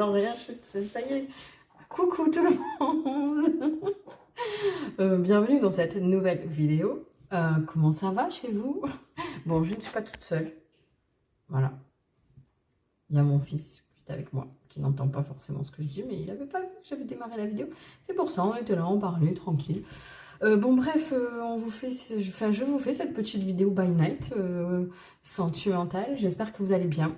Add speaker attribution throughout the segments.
Speaker 1: Non, rien, ça y est. Coucou tout le monde. Bienvenue dans cette nouvelle vidéo. Comment ça va chez vous? Bon, je ne suis pas toute seule. Voilà. Il y a mon fils qui est avec moi, qui n'entend pas forcément ce que je dis, mais il n'avait pas vu que j'avais démarré la vidéo. C'est pour ça, on était là, on parlait tranquille. Bon, bref, je vous fais cette petite vidéo by night sentimentale. J'espère que vous allez bien.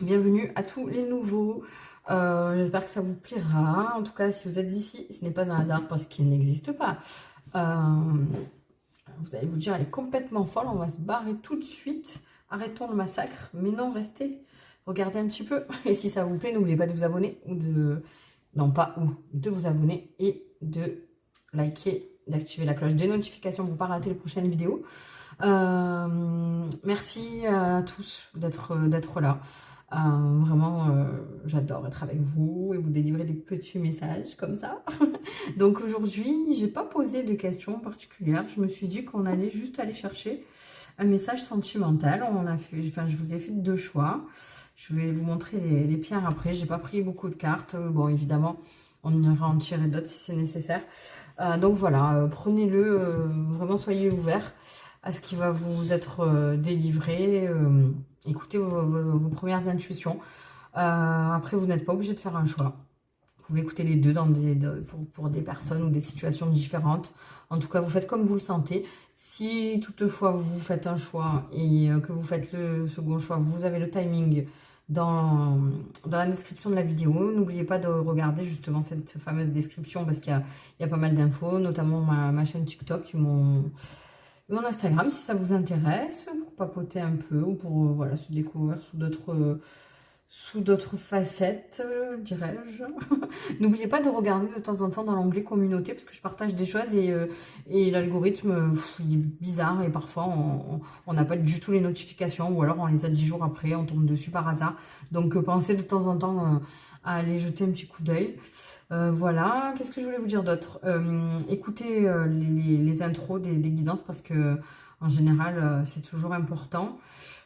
Speaker 1: Bienvenue à tous les nouveaux. J'espère que ça vous plaira. En tout cas, si vous êtes ici, ce n'est pas un hasard parce qu'il n'existe pas. Vous allez vous dire, elle est complètement folle. On va se barrer tout de suite. Arrêtons le massacre. Mais non, restez. Regardez un petit peu. Et si ça vous plaît, n'oubliez pas de vous abonner ou de... Non, pas ou. De vous abonner et de liker, d'activer la cloche des notifications pour ne pas rater les prochaines vidéos. Merci à tous d'être là. Vraiment, j'adore être avec vous et vous délivrer des petits messages comme ça. Donc aujourd'hui, j'ai pas posé de questions particulières. Je me suis dit qu'on allait juste aller chercher un message sentimental. Je vous ai fait deux choix. Je vais vous montrer les pierres après. J'ai pas pris beaucoup de cartes. Bon, évidemment, on ira en tirer d'autres si c'est nécessaire. Donc voilà, prenez-le. Vraiment, soyez ouverts à ce qui va vous être délivré. Écoutez vos premières intuitions. Après, vous n'êtes pas obligé de faire un choix. Vous pouvez écouter les deux pour des personnes ou des situations différentes. En tout cas, vous faites comme vous le sentez. Si toutefois vous faites un choix et que vous faites le second choix, vous avez le timing dans la description de la vidéo. N'oubliez pas de regarder justement cette fameuse description parce qu'il y a pas mal d'infos, notamment ma chaîne TikTok, mon Instagram si ça vous intéresse, pour papoter un peu ou pour voilà, se découvrir sous d'autres facettes, dirais-je. N'oubliez pas de regarder de temps en temps dans l'onglet communauté parce que je partage des choses et l'algorithme il est bizarre et parfois on n'a pas du tout les notifications ou alors on les a 10 jours après, on tombe dessus par hasard. Donc pensez de temps en temps à aller jeter un petit coup d'œil. Voilà, qu'est-ce que je voulais vous dire d'autre? Écoutez les intros des guidances parce que en général c'est toujours important.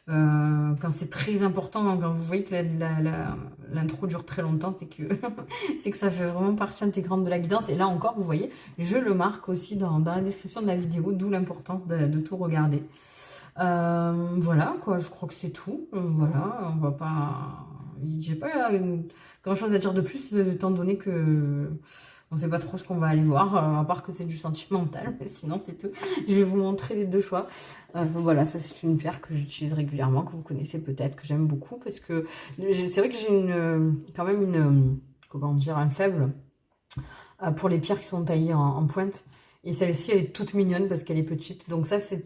Speaker 1: Quand c'est très important, quand vous voyez que l'intro dure très longtemps, c'est que c'est que ça fait vraiment partie intégrante de la guidance. Et là encore, vous voyez, je le marque aussi dans la description de la vidéo, d'où l'importance de tout regarder. Voilà, quoi, je crois que c'est tout. Voilà, on va pas... J'ai pas grand chose à dire de plus, étant donné que on sait pas trop ce qu'on va aller voir, à part que c'est du sentimental, mais sinon c'est tout. Je vais vous montrer les deux choix. Voilà, ça c'est une pierre que j'utilise régulièrement, que vous connaissez peut-être, que j'aime beaucoup, parce que c'est vrai que j'ai quand même comment dire, un faible pour les pierres qui sont taillées en pointe. Et celle-ci, elle est toute mignonne parce qu'elle est petite. Donc ça, c'est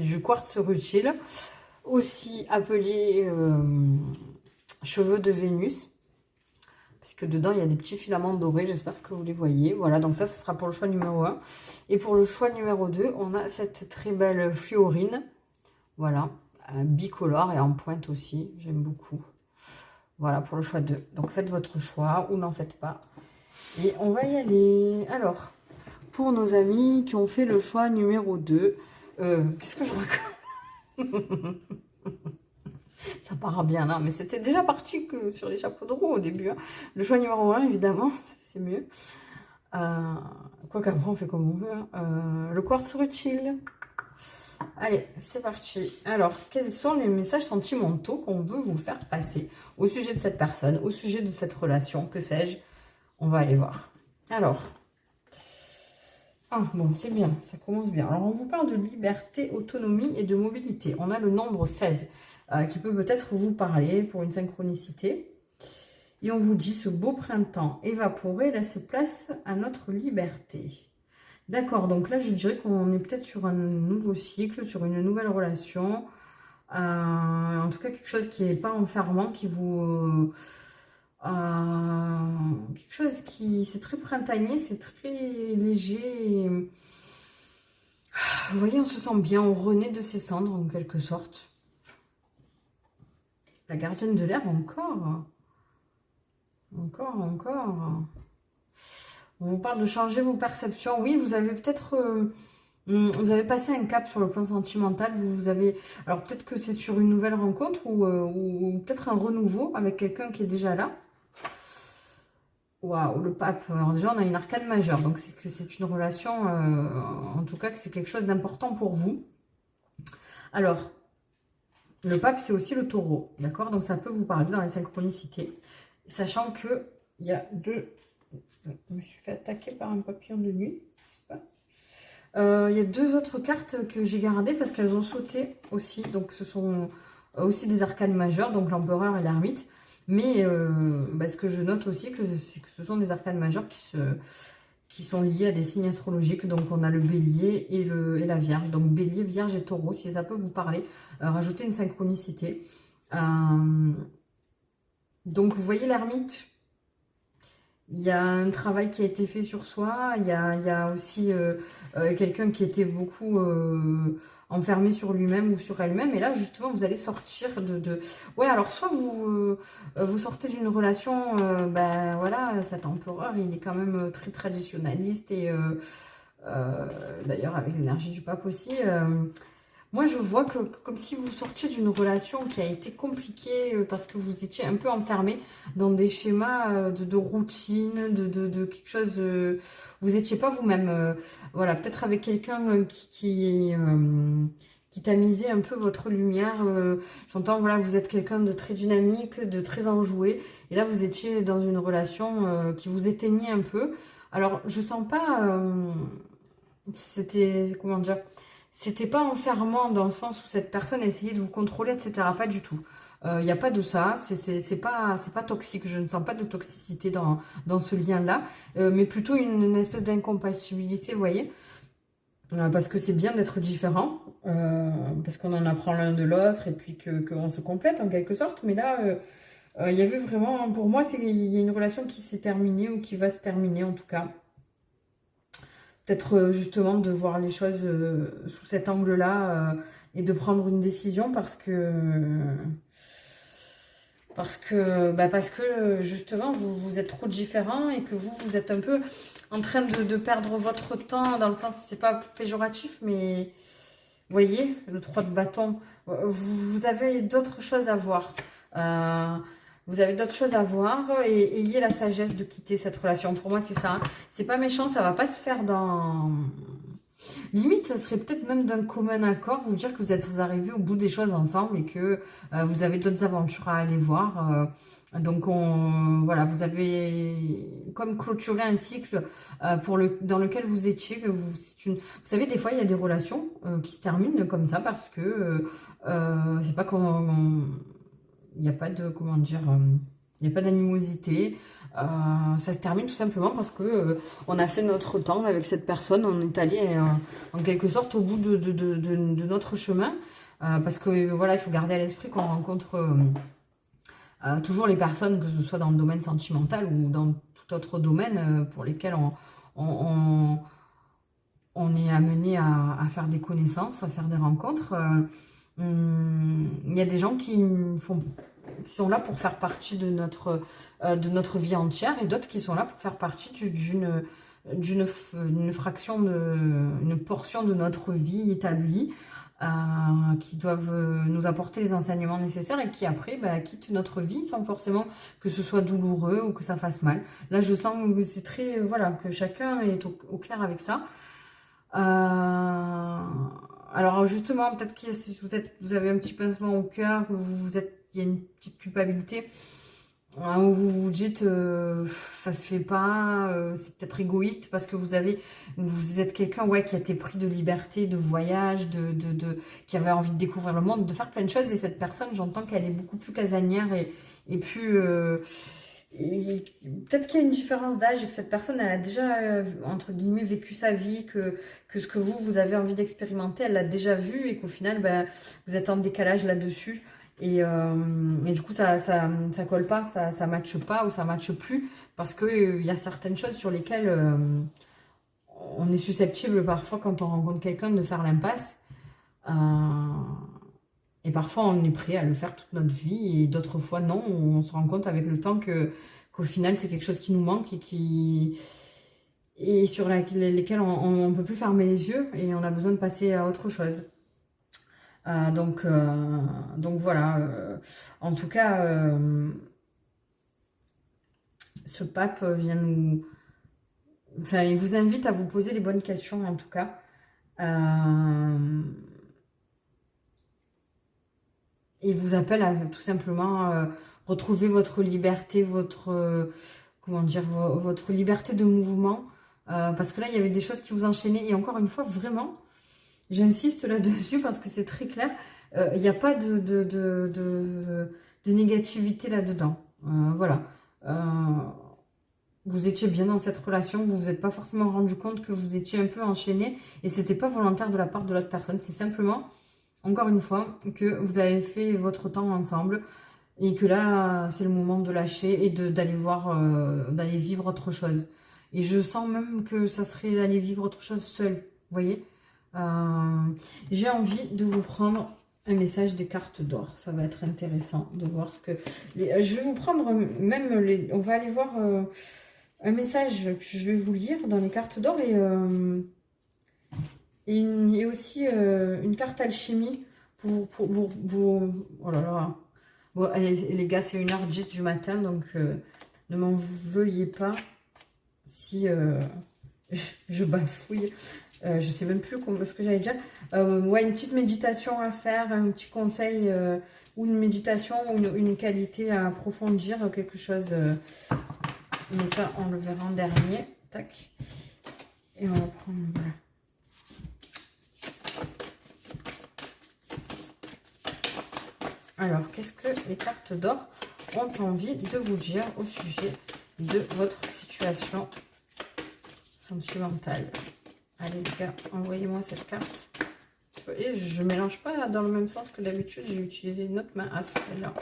Speaker 1: du quartz rutile, aussi appelé cheveux de Vénus. Parce que dedans, il y a des petits filaments dorés. J'espère que vous les voyez. Voilà, donc ça, ce sera pour le choix numéro 1. Et pour le choix numéro 2, on a cette très belle fluorine. Voilà, bicolore et en pointe aussi. J'aime beaucoup. Voilà, pour le choix 2. Donc faites votre choix ou n'en faites pas. Et on va y aller. Alors, pour nos amis qui ont fait le choix numéro 2, qu'est-ce que je raconte? Ça part bien là, mais c'était déjà parti que sur les chapeaux de roue au début. Hein. Le choix numéro 1, évidemment, c'est mieux. Quoi qu'après, on fait comme on veut. Hein. Le quartz rutile. Allez, c'est parti. Alors, quels sont les messages sentimentaux qu'on veut vous faire passer au sujet de cette personne, au sujet de cette relation, que sais-je? On va aller voir. Alors, bon, c'est bien, ça commence bien. Alors, on vous parle de liberté, autonomie et de mobilité. On a le nombre 16 qui peut peut-être vous parler pour une synchronicité. Et on vous dit, ce beau printemps évaporé laisse place à notre liberté. D'accord, donc là, je dirais qu'on est peut-être sur un nouveau cycle, sur une nouvelle relation. En tout cas, quelque chose qui n'est pas enfermant, qui vous... quelque chose qui... C'est très printanier, c'est très léger. Vous voyez, on se sent bien, on renaît de ses cendres, en quelque sorte. La gardienne de l'air, encore. Encore. On vous parle de changer vos perceptions. Oui, vous avez peut-être Vous avez passé un cap sur le plan sentimental, vous avez... Alors peut-être que c'est sur une nouvelle rencontre ou peut-être un renouveau avec quelqu'un qui est déjà là. Waouh, le pape. Alors déjà, on a une arcane majeure, donc c'est que c'est une relation, en tout cas que c'est quelque chose d'important pour vous. Alors, le pape, c'est aussi le taureau, d'accord? Donc ça peut vous parler dans les synchronicités, sachant que il y a deux... Je me suis fait attaquer par un papillon de nuit, je sais pas. Il y a deux autres cartes que j'ai gardées parce qu'elles ont sauté aussi. Donc ce sont aussi des arcanes majeures, donc l'empereur et l'ermite. Mais ce que je note aussi, c'est que ce sont des arcanes majeures qui sont liées à des signes astrologiques. Donc on a le bélier et la vierge. Donc bélier, vierge et taureau, si ça peut vous parler. Rajoutez une synchronicité. Donc vous voyez l'ermite. Il y a un travail qui a été fait sur soi. Il y a aussi quelqu'un qui était beaucoup enfermé sur lui-même ou sur elle-même. Et là, justement, vous allez sortir de... Ouais, alors soit vous sortez d'une relation, voilà, cet empereur, il est quand même très traditionnaliste. Et d'ailleurs, avec l'énergie du pape aussi... moi, je vois que comme si vous sortiez d'une relation qui a été compliquée parce que vous étiez un peu enfermé dans des schémas de routine, de quelque chose... vous n'étiez pas vous-même. Voilà, peut-être avec quelqu'un qui tamisait un peu votre lumière. J'entends, voilà, vous êtes quelqu'un de très dynamique, de très enjoué. Et là, vous étiez dans une relation qui vous éteignait un peu. Alors, je sens pas... c'était... Comment dire? C'était pas enfermant dans le sens où cette personne essayait de vous contrôler, etc. Pas du tout. Il n'y a pas de ça, c'est pas toxique, je ne sens pas de toxicité dans ce lien-là, mais plutôt une espèce d'incompatibilité, vous voyez, parce que c'est bien d'être différent, parce qu'on en apprend l'un de l'autre et puis qu'on se complète en quelque sorte, mais là, il y avait vraiment, pour moi, il y a une relation qui s'est terminée ou qui va se terminer en tout cas. Peut-être justement de voir les choses sous cet angle-là et de prendre une décision parce que justement vous êtes trop différents et que vous êtes un peu en train de perdre votre temps dans le sens, c'est pas péjoratif, mais vous voyez, le 3 de bâton, vous avez d'autres choses à voir. Vous avez d'autres choses à voir et ayez la sagesse de quitter cette relation. Pour moi, c'est ça. C'est pas méchant, ça va pas se faire dans... Limite, ça serait peut-être même d'un commun accord, vous dire que vous êtes arrivés au bout des choses ensemble et que vous avez d'autres aventures à aller voir. Donc, voilà, vous avez comme clôturé un cycle dans lequel vous étiez. Vous savez, des fois, il y a des relations qui se terminent comme ça parce que c'est pas qu'on... Il n'y a pas de, comment dire, il n'y a pas d'animosité. Ça se termine tout simplement parce que on a fait notre temps avec cette personne. On est allé en quelque sorte au bout de notre chemin. Parce que voilà, il faut garder à l'esprit qu'on rencontre toujours les personnes, que ce soit dans le domaine sentimental ou dans tout autre domaine pour lesquels on, on est amené à faire des connaissances, à faire des rencontres. Il y a des gens qui sont là pour faire partie de notre vie entière et d'autres qui sont là pour faire partie d'une fraction, une portion de notre vie établie, qui doivent nous apporter les enseignements nécessaires et qui après quittent notre vie sans forcément que ce soit douloureux ou que ça fasse mal. Là, je sens que c'est très... voilà, que chacun est au clair avec ça. Alors justement, peut-être que si vous avez un petit pincement au cœur, que il y a une petite culpabilité, où vous vous dites ça se fait pas, c'est peut-être égoïste parce que vous êtes quelqu'un qui a été pris de liberté, de voyage, qui avait envie de découvrir le monde, de faire plein de choses, et cette personne, j'entends qu'elle est beaucoup plus casanière et plus... peut-être qu'il y a une différence d'âge et que cette personne, elle a déjà, entre guillemets, vécu sa vie, que ce que vous avez envie d'expérimenter, elle l'a déjà vu et qu'au final, vous êtes en décalage là-dessus. Et du coup, ça colle pas, ça matche pas ou ça matche plus parce qu'il y a certaines choses sur lesquelles on est susceptible parfois quand on rencontre quelqu'un de faire l'impasse. Et parfois, on est prêt à le faire toute notre vie et d'autres fois, non. On se rend compte avec le temps qu'au final, c'est quelque chose qui nous manque et et sur lesquelles on ne peut plus fermer les yeux et on a besoin de passer à autre chose. Donc voilà, en tout cas, ce pape vient nous... Enfin, il vous invite à vous poser les bonnes questions, en tout cas. Il vous appelle à tout simplement retrouver votre liberté, comment dire, votre liberté de mouvement. Parce que là, il y avait des choses qui vous enchaînaient. Et encore une fois, vraiment, j'insiste là-dessus parce que c'est très clair. Il n'y a pas de négativité là-dedans. Voilà. Vous étiez bien dans cette relation, vous vous êtes pas forcément rendu compte que vous étiez un peu enchaîné et c'était pas volontaire de la part de l'autre personne. C'est simplement, encore une fois, que vous avez fait votre temps ensemble et que là, c'est le moment de lâcher et d'aller d'aller vivre autre chose. Et je sens même que ça serait d'aller vivre autre chose seul, vous voyez. J'ai envie de vous prendre un message des cartes d'or. Ça va être intéressant de voir ce que... je vais vous prendre même les... On va aller voir... un message que je vais vous lire dans les cartes d'or et aussi une carte alchimie pour vous... Oh là là. Bon, les gars, c'est 1h10 du matin, donc ne m'en veuillez pas si je bafouille. Je sais même plus ce que j'allais dire. Ouais, une petite méditation à faire, un petit conseil ou une méditation ou une qualité à approfondir, quelque chose... mais ça, on le verra en dernier. Tac. Et on va prendre... Voilà. Alors, qu'est-ce que les cartes d'or ont envie de vous dire au sujet de votre situation sentimentale? Allez, les gars, envoyez-moi cette carte. Et je ne mélange pas dans le même sens que d'habitude. J'ai utilisé une autre main. Ah, c'est celle-là.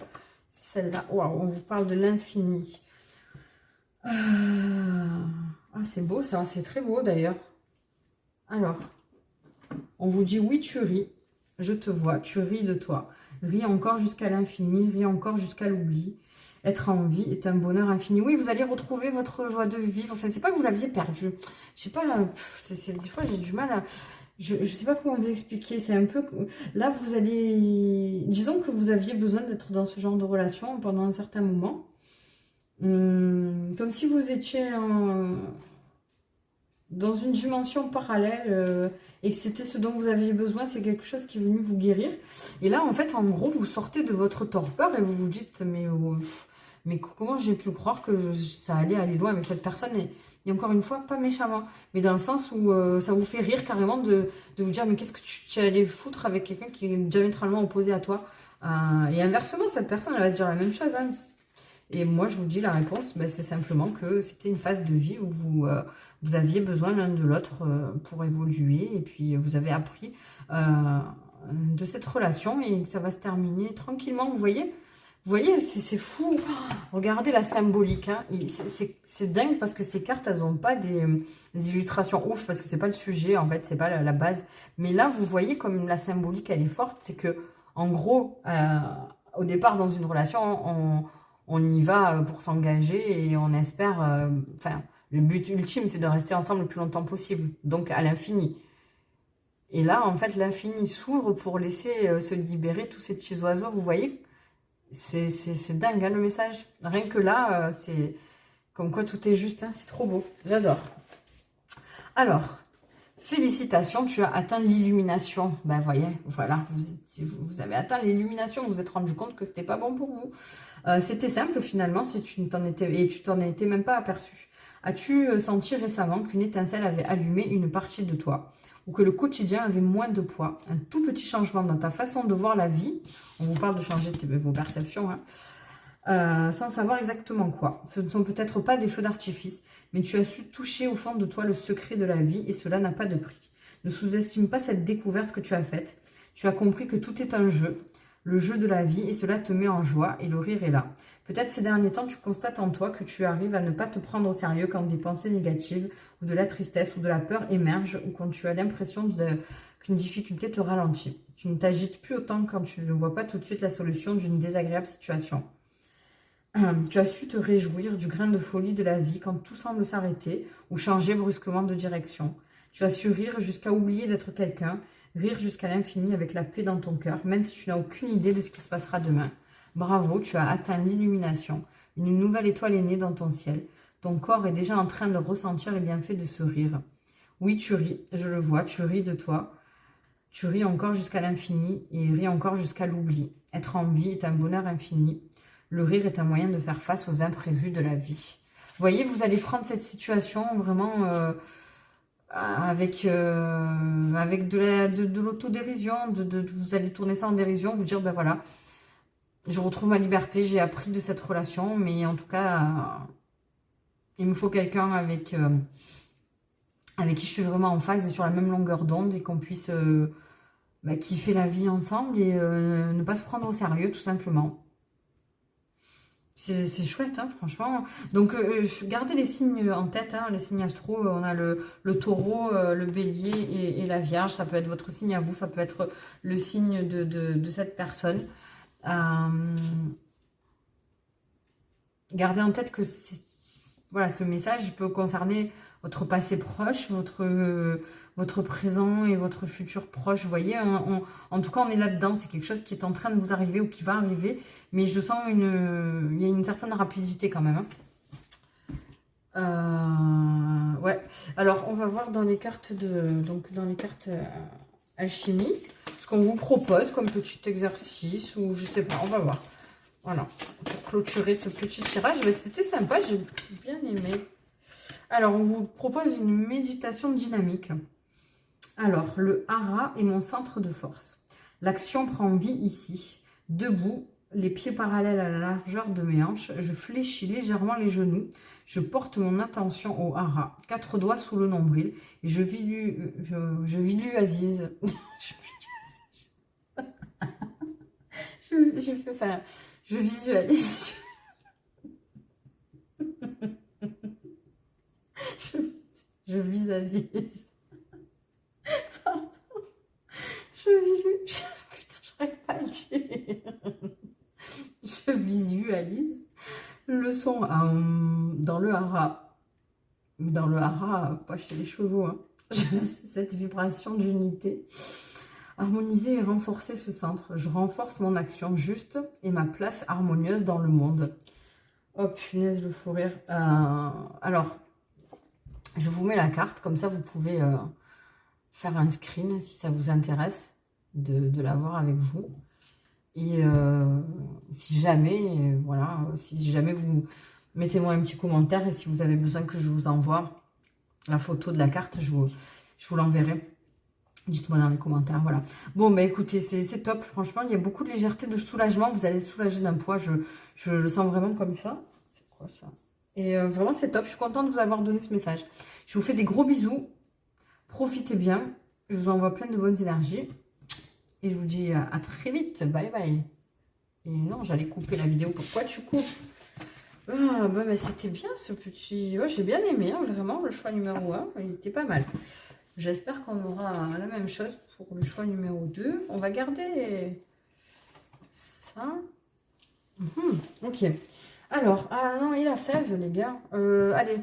Speaker 1: C'est celle-là. Waouh, on vous parle de l'infini. Ah, c'est beau ça, c'est très beau d'ailleurs. Alors, on vous dit oui, tu ris, je te vois, tu ris de toi. Ris encore jusqu'à l'infini, ris encore jusqu'à l'oubli. Être en vie est un bonheur infini. Oui, vous allez retrouver votre joie de vivre. Enfin, c'est pas que vous l'aviez perdu. Je sais pas, des fois j'ai du mal à... Je sais pas comment vous expliquer. C'est un peu... Là, vous allez... Disons que vous aviez besoin d'être dans ce genre de relation pendant un certain moment. Comme si vous étiez dans une dimension parallèle et que c'était ce dont vous aviez besoin, c'est quelque chose qui est venu vous guérir. Et là, en fait, en gros, vous sortez de votre torpeur et vous vous dites, mais comment j'ai pu croire que ça allait aller loin avec cette personne et encore une fois, pas méchamment, mais dans le sens où ça vous fait rire carrément de vous dire, mais qu'est-ce que tu allais foutre avec quelqu'un qui est diamétralement opposé à toi et inversement, cette personne, elle va se dire la même chose, hein. Et moi, je vous dis la réponse, ben, c'est simplement que c'était une phase de vie où vous aviez besoin l'un de l'autre pour évoluer. Et puis, vous avez appris de cette relation et ça va se terminer tranquillement. Vous voyez, c'est fou. Oh, regardez la symbolique. Hein. C'est dingue parce que ces cartes, elles n'ont pas des illustrations ouf parce que c'est pas le sujet, en fait, c'est pas la base. Mais là, vous voyez comme la symbolique, elle est forte. C'est que, en gros, au départ, dans une relation, on y va pour s'engager et on espère... Enfin, le but ultime, c'est de rester ensemble le plus longtemps possible. Donc, à l'infini. Et là, en fait, l'infini s'ouvre pour laisser se libérer tous ces petits oiseaux. Vous voyez, c'est dingue, hein, le message. Rien que là, c'est... Comme quoi, tout est juste. Hein, c'est trop beau. J'adore. Alors... Félicitations, tu as atteint l'illumination. Ben voyez, voilà, vous avez atteint l'illumination, vous vous êtes rendu compte que c'était pas bon pour vous. C'était simple finalement, si tu t'en étais et tu t'en étais même pas aperçu. As-tu senti récemment qu'une étincelle avait allumé une partie de toi ou que le quotidien avait moins de poids? Un tout petit changement dans ta façon de voir la vie. On vous parle de changer vos perceptions, hein. Sans savoir exactement quoi. Ce ne sont peut-être pas des feux d'artifice, mais tu as su toucher au fond de toi le secret de la vie et cela n'a pas de prix. Ne sous-estime pas cette découverte que tu as faite. Tu as compris que tout est un jeu, le jeu de la vie et cela te met en joie et le rire est là. Peut-être ces derniers temps, tu constates en toi que tu arrives à ne pas te prendre au sérieux quand des pensées négatives ou de la tristesse ou de la peur émergent ou quand tu as l'impression qu'une difficulté te ralentit. Tu ne t'agites plus autant quand tu ne vois pas tout de suite la solution d'une désagréable situation. Tu as su te réjouir du grain de folie de la vie quand tout semble s'arrêter ou changer brusquement de direction. Tu as su rire jusqu'à oublier d'être quelqu'un, rire jusqu'à l'infini avec la paix dans ton cœur, même si tu n'as aucune idée de ce qui se passera demain. Bravo, tu as atteint l'illumination. Une nouvelle étoile est née dans ton ciel. Ton corps est déjà en train de ressentir les bienfaits de ce rire. Oui, tu ris, je le vois, tu ris de toi. Tu ris encore jusqu'à l'infini et ris encore jusqu'à l'oubli. Être en vie est un bonheur infini. Le rire est un moyen de faire face aux imprévus de la vie. Vous voyez, vous allez prendre cette situation vraiment avec de l'autodérision. Vous allez tourner ça en dérision, vous dire, ben voilà, je retrouve ma liberté, j'ai appris de cette relation, mais en tout cas, il me faut quelqu'un avec qui je suis vraiment en phase et sur la même longueur d'onde et qu'on puisse kiffer la vie ensemble et ne pas se prendre au sérieux, tout simplement. C'est chouette, hein, franchement. Donc, gardez les signes en tête, hein, les signes astro. On a le taureau, le bélier et la vierge. Ça peut être votre signe à vous, ça peut être le signe de cette personne. Gardez en tête que voilà, ce message peut concerner votre passé proche, votre présent et votre futur proche. Vous voyez, en tout cas, on est là-dedans. C'est quelque chose qui est en train de vous arriver ou qui va arriver. Mais je sens il y a une certaine rapidité quand même. Hein. Ouais. Alors, on va voir dans les cartes alchimie, ce qu'on vous propose comme petit exercice ou je sais pas. On va voir. Voilà. Pour clôturer ce petit tirage, c'était sympa. J'ai bien aimé. Alors, on vous propose une méditation dynamique. Alors, le hara est mon centre de force. L'action prend vie ici. Debout, les pieds parallèles à la largeur de mes hanches, je fléchis légèrement les genoux. Je porte mon attention au hara. 4 doigts sous le nombril. Et je visualise. Je visualise. Je visualise. Pardon. Putain, je n'arrive pas à le dire. Je visualise le son dans le hara. Dans le hara, pas chez les chevaux. Hein. Je laisse cette vibration d'unité. Harmoniser et renforcer ce centre. Je renforce mon action juste et ma place harmonieuse dans le monde. Oh punaise, le fou rire. Alors, je vous mets la carte, comme ça vous pouvez faire un screen si ça vous intéresse de l'avoir avec vous. Et si jamais, voilà, si jamais vous mettez-moi un petit commentaire et si vous avez besoin que je vous envoie la photo de la carte, je vous l'enverrai. Dites-moi dans les commentaires, voilà. Bon, bah écoutez, c'est top, franchement, il y a beaucoup de légèreté, de soulagement. Vous allez être soulagé d'un poids, je le sens vraiment comme ça. C'est quoi ça? Et vraiment, c'est top, je suis contente de vous avoir donné ce message. Je vous fais des gros bisous, profitez bien, je vous envoie plein de bonnes énergies. Et je vous dis à très vite, bye bye. Et non, j'allais couper la vidéo, pourquoi tu coupes? Ah, bah, c'était bien ce petit... Ouais, j'ai bien aimé, hein, vraiment, le choix numéro 1, il était pas mal. J'espère qu'on aura la même chose pour le choix numéro 2. On va garder ça. Ok. Alors, ah non, il a fève, les gars. Allez,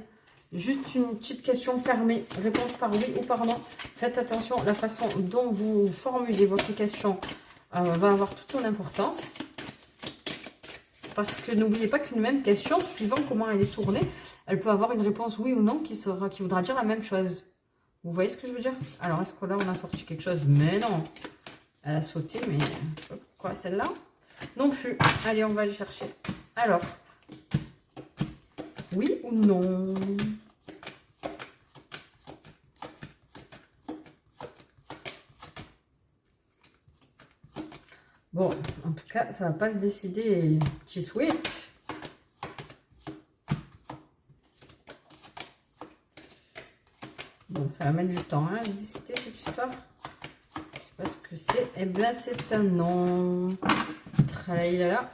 Speaker 1: juste une petite question fermée. Réponse par oui ou par non. Faites attention, la façon dont vous formulez votre question va avoir toute son importance. Parce que n'oubliez pas qu'une même question, suivant comment elle est tournée, elle peut avoir une réponse oui ou non qui voudra dire la même chose. Vous voyez ce que je veux dire? Alors, est-ce que là, on a sorti quelque chose? Mais non. Elle a sauté, mais... Quoi, celle-là? Non plus. Allez, on va aller chercher. Alors. Oui ou non? Bon, en tout cas, ça va pas se décider. Petit sweet. Donc, ça va mettre du temps à décider cette histoire. Je sais pas ce que c'est. Eh bien, c'est un non. Tralaïlala.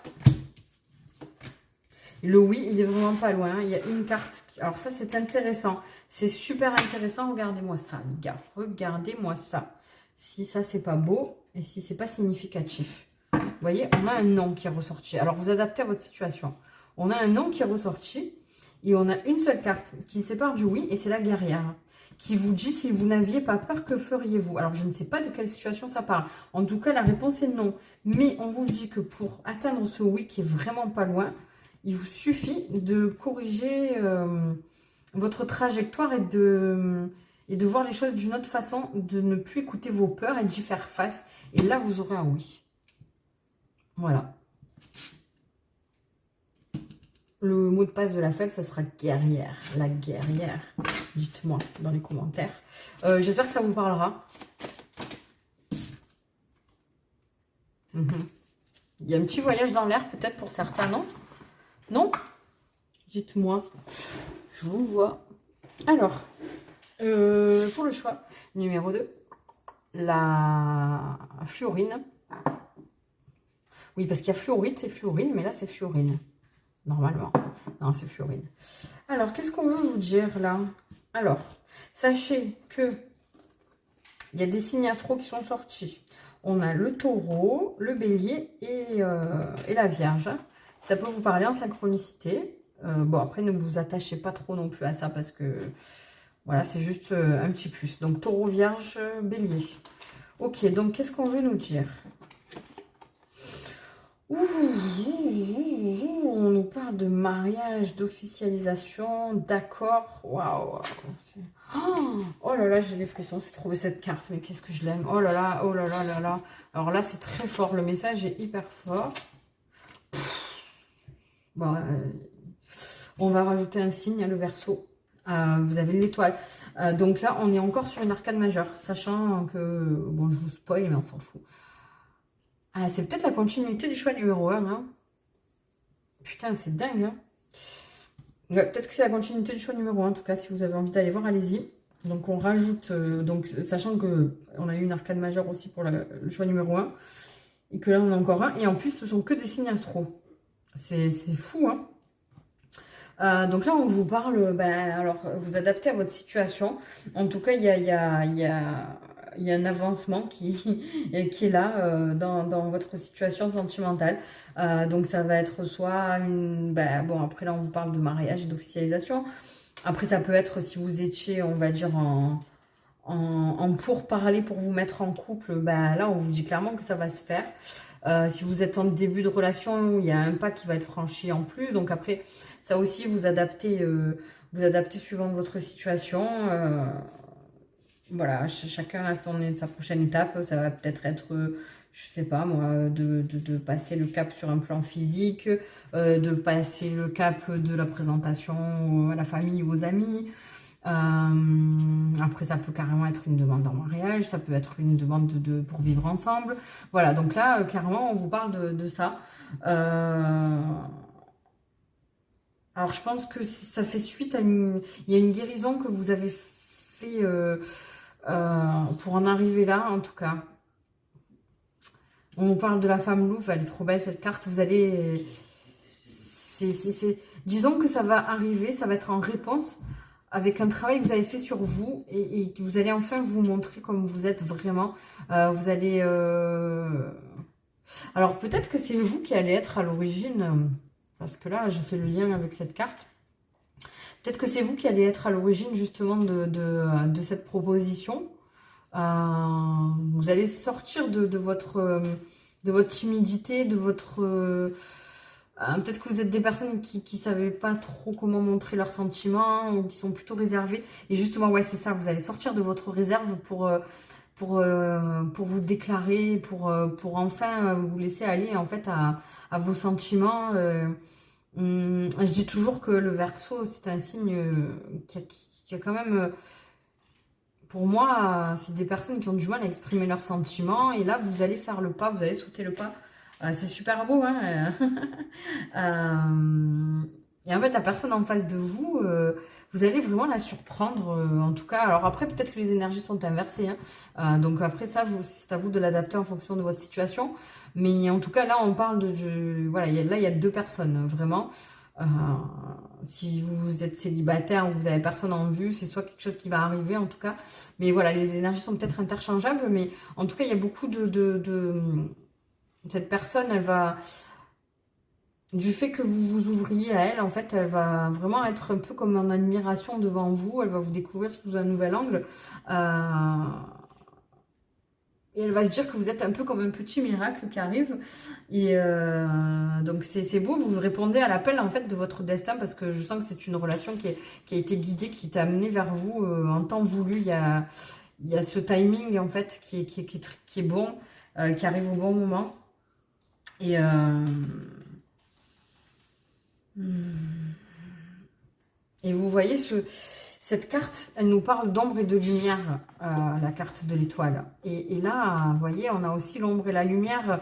Speaker 1: Le oui, il est vraiment pas loin. Il y a une carte. Alors, ça, c'est intéressant. C'est super intéressant. Regardez-moi ça, les gars. Regardez-moi ça. Si ça, c'est pas beau et si c'est pas significatif. Vous voyez, on a un non qui est ressorti. Alors, vous adaptez à votre situation. On a un non qui est ressorti. Et on a une seule carte qui sépare du oui. Et c'est la guerrière. Qui vous dit si vous n'aviez pas peur, que feriez-vous? Alors, je ne sais pas de quelle situation ça parle. En tout cas, la réponse est non. Mais on vous dit que pour atteindre ce oui qui est vraiment pas loin, il vous suffit de corriger votre trajectoire et de voir les choses d'une autre façon, de ne plus écouter vos peurs et d'y faire face. Et là, vous aurez un oui. Voilà. Le mot de passe de la fève, ça sera guerrière. La guerrière. Dites-moi dans les commentaires. J'espère que ça vous parlera. Il y a un petit voyage dans l'air, peut-être pour certains, non? Non? Dites-moi. Je vous vois. Alors, pour le choix numéro 2, la fluorine. Oui, parce qu'il y a fluorite et fluorine, mais là, c'est fluorine. Normalement. Non, c'est fluorine. Alors, qu'est-ce qu'on veut vous dire là? Alors, sachez que il y a des signes astro qui sont sortis. On a le taureau, le bélier et la vierge. Ça peut vous parler en synchronicité. Bon, après, ne vous attachez pas trop non plus à ça parce que, voilà, c'est juste un petit plus. Donc, taureau, vierge, bélier. Ok, donc, qu'est-ce qu'on veut nous dire? On nous parle de mariage, d'officialisation, d'accord. Waouh! Oh là là, j'ai des frissons. C'est trouvé cette carte, mais qu'est-ce que je l'aime. Oh là là, oh là là là là. Alors là, c'est très fort. Le message est hyper fort. Bon, on va rajouter un signe, le Verseau. Vous avez l'étoile. Donc là, on est encore sur une arcane majeure, sachant que, bon, je vous spoil, mais on s'en fout. Ah, c'est peut-être la continuité du choix numéro 1. Hein. Putain, c'est dingue. Hein. Ouais, peut-être que c'est la continuité du choix numéro 1. En tout cas, si vous avez envie d'aller voir, allez-y. Donc, on rajoute, donc sachant qu'on a eu une arcane majeure aussi pour le choix numéro 1. Et que là, on a encore un. Et en plus, ce sont que des signes astro. C'est fou, hein. Donc là, on vous parle, alors, vous adaptez à votre situation. En tout cas, il y a un avancement qui est là dans votre situation sentimentale. Donc ça va être soit une... bon, après là, on vous parle de mariage et d'officialisation. Après, ça peut être si vous étiez, on va dire, en pourparlers pour vous mettre en couple. Là, on vous dit clairement que ça va se faire. Si vous êtes en début de relation, il y a un pas qui va être franchi en plus. Donc après, ça aussi, vous adaptez suivant votre situation. Voilà, chacun a sa prochaine étape. Ça va peut-être être, je sais pas moi, de passer le cap sur un plan physique, de passer le cap de la présentation à la famille ou aux amis. Après, ça peut carrément être une demande en mariage, ça peut être une demande pour vivre ensemble. Voilà, donc là, clairement, on vous parle de ça. Alors, je pense que ça fait suite à il y a une guérison que vous avez fait pour en arriver là, en tout cas. On nous parle de la femme louve, elle est trop belle cette carte. Vous allez... Disons que ça va arriver, ça va être en réponse avec un travail que vous avez fait sur vous et que vous allez enfin vous montrer comme vous êtes vraiment. Vous allez... Alors, peut-être que c'est vous qui allez être à l'origine... Parce que là, je fais le lien avec cette carte. Peut-être que c'est vous qui allez être à l'origine justement de cette proposition. Vous allez sortir de votre timidité, de votre... peut-être que vous êtes des personnes qui ne savaient pas trop comment montrer leurs sentiments ou qui sont plutôt réservées. Et justement, ouais, c'est ça, vous allez sortir de votre réserve pour vous déclarer, pour enfin vous laisser aller en fait à vos sentiments. Je dis toujours que le Verseau, c'est un signe qui a quand même... pour moi, c'est des personnes qui ont du mal à exprimer leurs sentiments. Et là, vous allez faire le pas, vous allez sauter le pas. C'est super beau, hein. Et en fait, la personne en face de vous, vous allez vraiment la surprendre, en tout cas. Alors après, peut-être que les énergies sont inversées. Hein. Donc après, ça, c'est à vous de l'adapter en fonction de votre situation. Mais en tout cas, là, on parle voilà, là, il y a deux personnes, vraiment. Si vous êtes célibataire ou vous avez personne en vue, c'est soit quelque chose qui va arriver, en tout cas. Mais voilà, les énergies sont peut-être interchangeables. Mais en tout cas, il y a beaucoup cette personne, elle va du fait que vous vous ouvriez à elle, en fait, elle va vraiment être un peu comme en admiration devant vous. Elle va vous découvrir sous un nouvel angle. Et elle va se dire que vous êtes un peu comme un petit miracle qui arrive. Et donc c'est beau, vous répondez à l'appel en fait de votre destin parce que je sens que c'est une relation qui a été guidée, qui t'a amené vers vous en temps voulu. Il y a ce timing en fait qui est bon, qui arrive au bon moment. Et, et vous voyez cette carte, elle nous parle d'ombre et de lumière, la carte de l'étoile. Et là, vous voyez, on a aussi l'ombre et la lumière.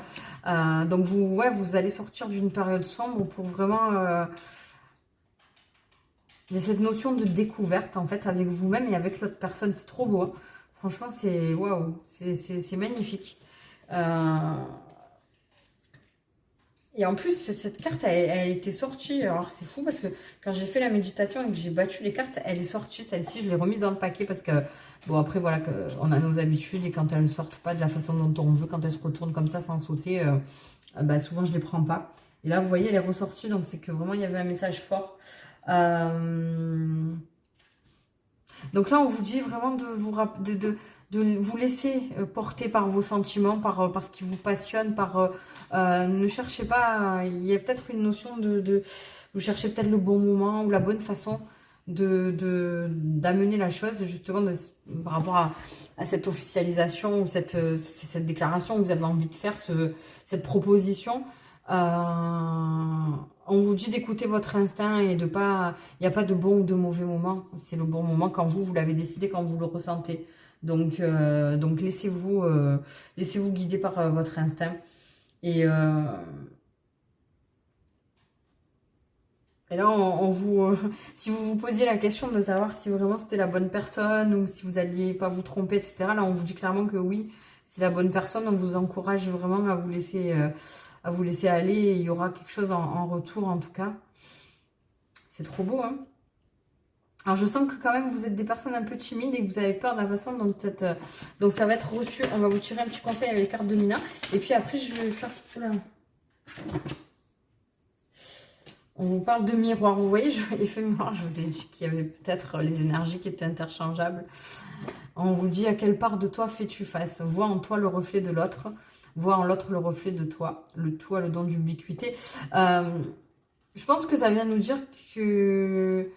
Speaker 1: Donc, vous allez sortir d'une période sombre pour vraiment... il y a cette notion de découverte, en fait, avec vous-même et avec l'autre personne. C'est trop beau. Hein. Franchement, c'est... Waouh, c'est magnifique. Et en plus, cette carte, elle a été sortie. Alors, c'est fou parce que quand j'ai fait la méditation et que j'ai battu les cartes, elle est sortie. Celle-ci, je l'ai remise dans le paquet parce que, bon, après, voilà, on a nos habitudes et quand elles ne sortent pas de la façon dont on veut, quand elles se retournent comme ça sans sauter, bah, souvent, je ne les prends pas. Et là, vous voyez, elle est ressortie. Donc, c'est que vraiment, il y avait un message fort. Donc là, on vous dit vraiment de vous laisser porter par vos sentiments, par ce qui vous passionne, ne cherchez pas, il y a peut-être une notion vous cherchez peut-être le bon moment ou la bonne façon d'amener la chose, justement, par rapport à cette officialisation ou cette déclaration que vous avez envie de faire, cette proposition. On vous dit d'écouter votre instinct et de pas... Il n'y a pas de bon ou de mauvais moment. C'est le bon moment quand vous l'avez décidé, quand vous le ressentez. Donc laissez-vous guider par votre instinct. Et là, si vous vous posiez la question de savoir si vraiment c'était la bonne personne ou si vous alliez pas vous tromper, etc., là, on vous dit clairement que oui, c'est la bonne personne. On vous encourage vraiment à vous laisser aller. Et il y aura quelque chose en retour, en tout cas. C'est trop beau, hein. Alors, je sens que quand même, vous êtes des personnes un peu timides et que vous avez peur de la façon dont donc, ça va être reçu. On va vous tirer un petit conseil avec les cartes de Mina. Et puis après, je vais faire... Oula. On vous parle de miroir. Vous voyez, effet miroir, je vous ai dit qu'il y avait peut-être les énergies qui étaient interchangeables. On vous dit à quelle part de toi fais-tu face. Vois en toi le reflet de l'autre. Vois en l'autre le reflet de toi. Le tout a le don d'ubiquité. Je pense que ça vient nous dire que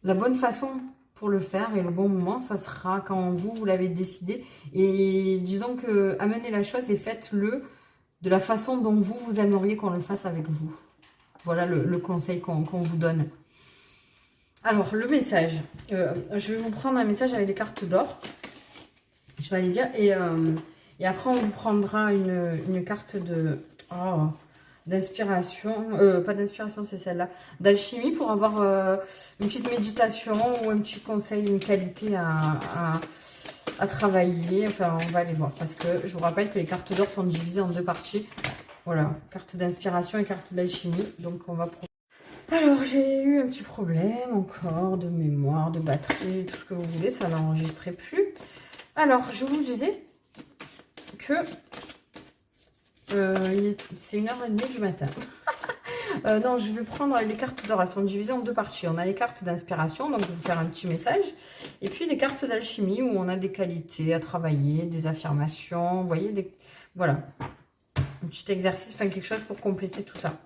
Speaker 1: la bonne façon pour le faire et le bon moment, ça sera quand vous l'avez décidé. Et disons que amenez la chose et faites-le de la façon dont vous aimeriez qu'on le fasse avec vous. Voilà le conseil qu'on vous donne. Alors, le message. Je vais vous prendre un message avec les cartes d'or. Je vais aller lire. Et après, on vous prendra une carte d'inspiration. Pas d'inspiration, c'est celle-là. D'alchimie pour avoir une petite méditation ou un petit conseil, une qualité à travailler. Enfin, on va aller voir. Parce que je vous rappelle que les cartes d'or sont divisées en deux parties. Voilà, carte d'inspiration et carte d'alchimie. Donc, on va prendre... Alors, j'ai eu un petit problème encore de mémoire, de batterie, tout ce que vous voulez. Ça n'enregistrait plus. Alors, je vous disais que c'est 1h30 du matin. Non, je vais prendre les cartes d'or. Elles sont divisées en deux parties. On a les cartes d'inspiration, donc je vais vous faire un petit message. Et puis les cartes d'alchimie où on a des qualités à travailler, des affirmations. Vous voyez, voilà. Un petit exercice, enfin quelque chose pour compléter tout ça.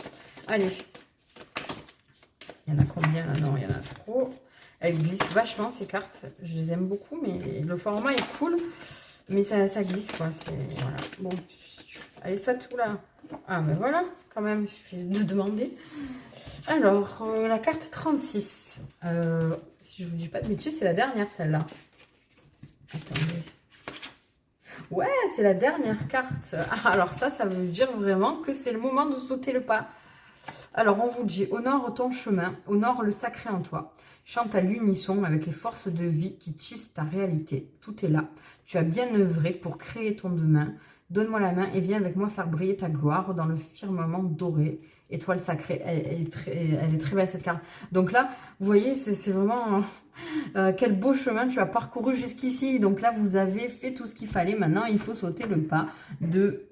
Speaker 1: Allez. Il y en a combien là? Non, il y en a trop. Elles glissent vachement ces cartes. Je les aime beaucoup, mais le format est cool. Mais ça glisse quoi. Voilà. Bon, allez, soit tout là. Ah, mais voilà, quand même, il suffit de demander. Alors, la carte 36. Si je vous dis pas de bêtises, c'est la dernière celle-là. Attendez. Ouais, c'est la dernière carte. Ah, alors ça veut dire vraiment que c'est le moment de sauter le pas. Alors, on vous dit, honore ton chemin, honore le sacré en toi. Chante à l'unisson avec les forces de vie qui tissent ta réalité. Tout est là. Tu as bien œuvré pour créer ton demain. Donne-moi la main et viens avec moi faire briller ta gloire dans le firmament doré. Étoile sacrée, elle est très belle cette carte. Donc là, vous voyez, c'est vraiment quel beau chemin tu as parcouru jusqu'ici. Donc là, vous avez fait tout ce qu'il fallait. Maintenant, il faut sauter le pas de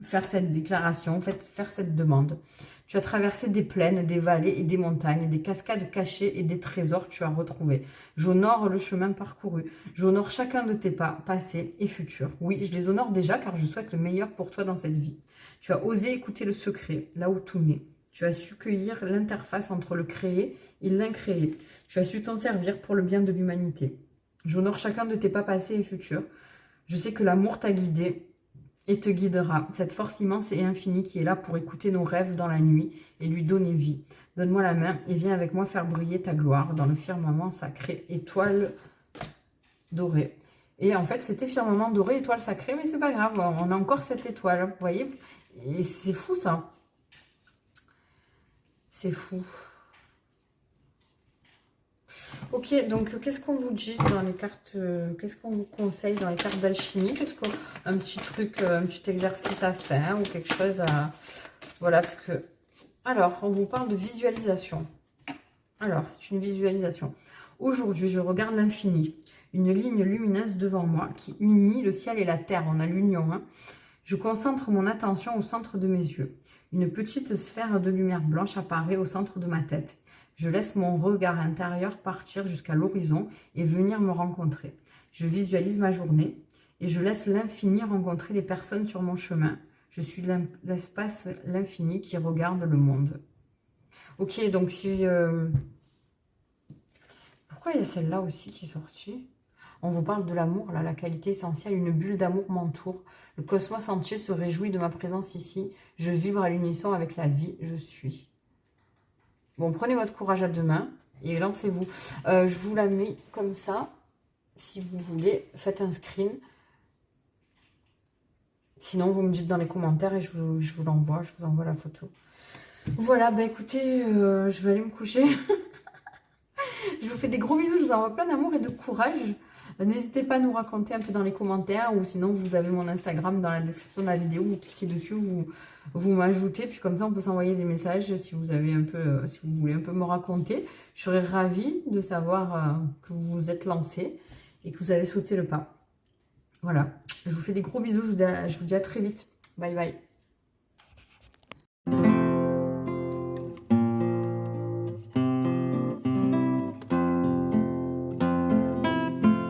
Speaker 1: faire cette déclaration, faire cette demande. Tu as traversé des plaines, des vallées et des montagnes, des cascades cachées et des trésors que tu as retrouvés. J'honore le chemin parcouru. J'honore chacun de tes pas, passés et futurs. Oui, je les honore déjà car je souhaite le meilleur pour toi dans cette vie. Tu as osé écouter le secret, là où tout naît. Tu as su cueillir l'interface entre le créé et l'incréé. Tu as su t'en servir pour le bien de l'humanité. J'honore chacun de tes pas passés et futurs. Je sais que l'amour t'a guidé et te guidera. Cette force immense et infinie qui est là pour écouter nos rêves dans la nuit et lui donner vie. Donne-moi la main et viens avec moi faire briller ta gloire dans le firmament sacré, étoile dorée. Et en fait, c'était firmament doré, étoile sacrée, mais c'est pas grave, on a encore cette étoile, vous voyez. Et c'est fou ça. C'est fou. Ok, donc qu'est-ce qu'on vous dit dans les cartes, qu'est-ce qu'on vous conseille dans les cartes d'alchimie? Qu'est-ce qu'un petit truc, un petit exercice à faire ou quelque chose à... Voilà, parce que... Alors, on vous parle de visualisation. Alors, c'est une visualisation. Aujourd'hui, je regarde l'infini. Une ligne lumineuse devant moi qui unit le ciel et la terre. On a l'union, hein. Je concentre mon attention au centre de mes yeux. Une petite sphère de lumière blanche apparaît au centre de ma tête. Je laisse mon regard intérieur partir jusqu'à l'horizon et venir me rencontrer. Je visualise ma journée et je laisse l'infini rencontrer les personnes sur mon chemin. Je suis l'espace, l'infini qui regarde le monde. Ok, donc si... Pourquoi il y a celle-là aussi qui est sortie? On vous parle de l'amour, là, la qualité essentielle. Une bulle d'amour m'entoure. Le cosmos entier se réjouit de ma présence ici. Je vibre à l'unisson avec la vie. Je suis. Bon, prenez votre courage à deux mains et lancez-vous. Je vous la mets comme ça. Si vous voulez, faites un screen. Sinon, vous me dites dans les commentaires et je vous l'envoie. Je vous envoie la photo. Voilà, bah écoutez, je vais aller me coucher. Je vous fais des gros bisous. Je vous envoie plein d'amour et de courage. N'hésitez pas à nous raconter un peu dans les commentaires ou sinon vous avez mon Instagram dans la description de la vidéo, vous cliquez dessus, vous m'ajoutez, puis comme ça on peut s'envoyer des messages si vous avez un peu, si vous voulez un peu me raconter. Je serais ravie de savoir que vous vous êtes lancé et que vous avez sauté le pas. Voilà, je vous fais des gros bisous, je vous dis à très vite. Bye bye.